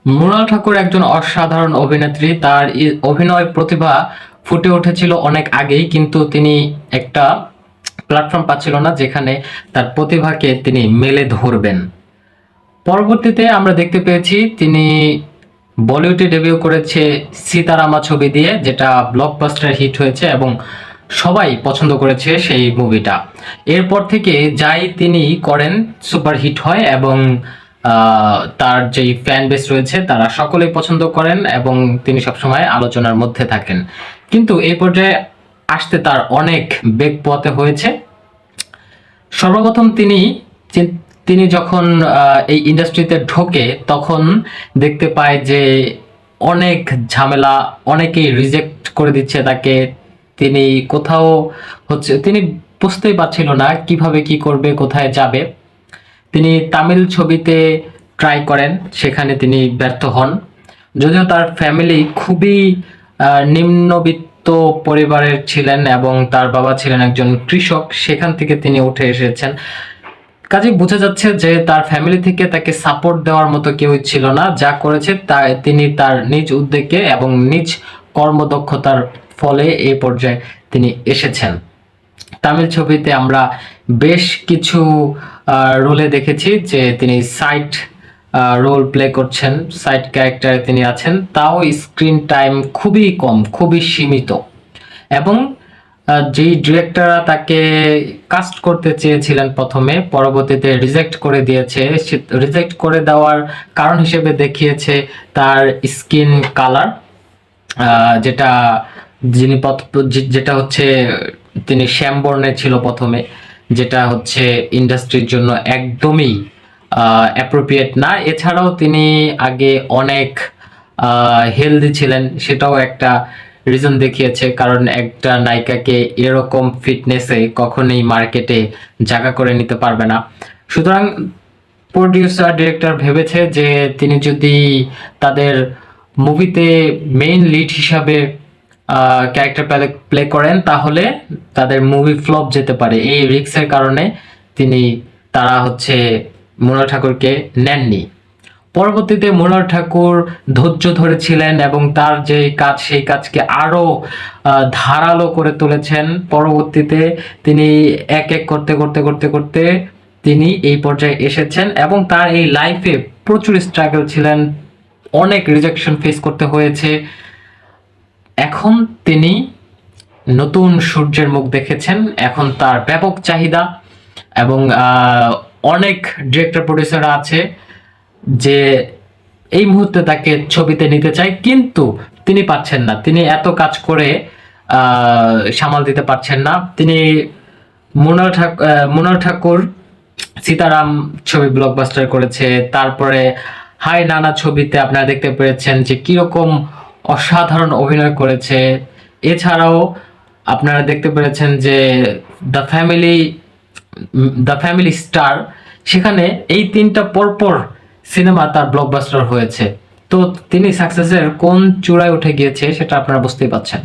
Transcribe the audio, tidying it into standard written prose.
মৃণাল ঠাকুর একজন অসাধারণ অভিনেত্রী। তার অভিনয় প্রতিভা ফুটে উঠেছিল অনেক আগেই, কিন্তু তিনি একটা প্ল্যাটফর্ম পাচ্ছিল না যেখানে তার প্রতিভাকে তিনি মেলে ধরবেন। পরবর্তীতে আমরা দেখতে পেয়েছি তিনি বলিউডে ডেবিউ করেছে সীতারামা ছবি দিয়ে, যেটা ব্লকবাস্টার হিট হয়েছে এবং সবাই পছন্দ করেছে সেই মুভিটা। এরপর থেকে যাই তিনি করেন সুপার হিট হয় এবং তার যেই ফ্যান বেস রয়েছে তারা সকলেই পছন্দ করেন এবং তিনি সবসময় আলোচনার মধ্যে থাকেন। কিন্তু এই পর্যায়ে আসতে তার অনেক বেগ পোহাতে হয়েছে। সর্বপ্রথম তিনি যখন এই ইন্ডাস্ট্রিতে ঢোকে তখন দেখতে পায় যে অনেক ঝামেলা, অনেকেই রিজেক্ট করে দিচ্ছে তাকে। তিনি কোথাও তিনি বুঝতেই পারছিল না কিভাবে কি করবে, কোথায় যাবে। তিনি তামিল ছবিতে ট্রাই করেন, সেখানে তিনি ব্যর্থ হন। যদিও তার ফ্যামিলি খুবই নিম্নবিত্ত পরিবারের ছিলেন এবং তার বাবা ছিলেন একজন কৃষক, সেখান থেকে তিনি উঠে এসেছেন। কাজে বোঝা যাচ্ছে যে তার ফ্যামিলি থেকে তাকে সাপোর্ট দেওয়ার মতো কেউ ছিল না। যা করেছে তা তিনি তার নিজ উদ্যোগে এবং নিজ কর্মদক্ষতার ফলে এই পর্যায়ে তিনি এসেছেন। তামিল ছবিতে আমরা বেশ কিছু রোলে দেখেছি যে তিনি সাইড রোল প্লে করছেন, সাইড ক্যারেক্টারে তিনি আছেন, তাও স্ক্রিন টাইম খুবই কম, খুবই সীমিত। এবং যেই ডিরেক্টররা তাকে কাস্ট করতে চেয়েছিলেন প্রথমে, পরবর্তীতে রিজেক্ট করে দিয়েছে। রিজেক্ট করে দেওয়ার কারণ হিসেবে দেখিয়েছে তার স্কিন কালার, যেটা যেটা হচ্ছে তিনি শ্যামবর্ণে ছিল প্রথমে, যেটা হচ্ছে ইন্ডাস্ট্রির জন্য একদমই অ্যাপ্রোপ্রিয়েট না। এছাড়াও তিনি আগে অনেক হেলদি ছিলেন, সেটাও একটা রিজন দেখিয়েছে, কারণ একটা নায়িকাকে এরকম ফিটনেসে কখনোই মার্কেটে জায়গা করে নিতে পারবে না। সুতরাং প্রডিউসার ডিরেক্টর ভেবেছে যে তিনি যদি তাদের মুভিতে মেইন লিড হিসাবে ক্যারেক্টার প্লে করেন তাহলে তাদের মুভি ফ্লপ যেতে পারে। এই রিস্কের কারণে তারা মৃণাল ঠাকুরকে নেননি। পরবর্তীতে মৃণাল ঠাকুর ধৈর্য ধরেছিলেন এবং তার যে কাজ সেই কাজকে আরো ধারালো করে তুলেছেন। পরবর্তীতে তিনি এক এক করতে করতে করতে করতে তিনি এই পর্যায়ে এসেছেন এবং তার এই লাইফে প্রচুর স্ট্রাগল ছিলেন, অনেক রিজেকশন ফেস করতে হয়েছে। এখন তিনি নতুন সূর্যের মুখ দেখেছেন, এখন তার ব্যাপক চাহিদা এবং অনেক ডিরেক্টর প্রডিউসার আছে যে এই মুহূর্তে তাকে ছবিতে নিতে চায়, কিন্তু তিনি পাচ্ছেন না। তিনি এত কাজ করে সামাল দিতে পারছেন না। তিনি মৃণাল ঠাকুর সীতারাম ছবি ব্লকবাস্টার করেছে, তারপরে হাই নানা ছবিতে আপনারা দেখতে পেরেছেন যে কিরকম অসাধারণ অভিনয় করেছে। এছাড়াও আপনারা দেখতে পেরেছেন যে দ্য ফ্যামিলি স্টার, সেখানে এই তিনটা পরপর সিনেমা তার ব্লকবাস্টার হয়েছে। তো তিনি সাকসেসের কোন চূড়ায় উঠে গিয়েছে সেটা আপনারা বুঝতেই পারছেন।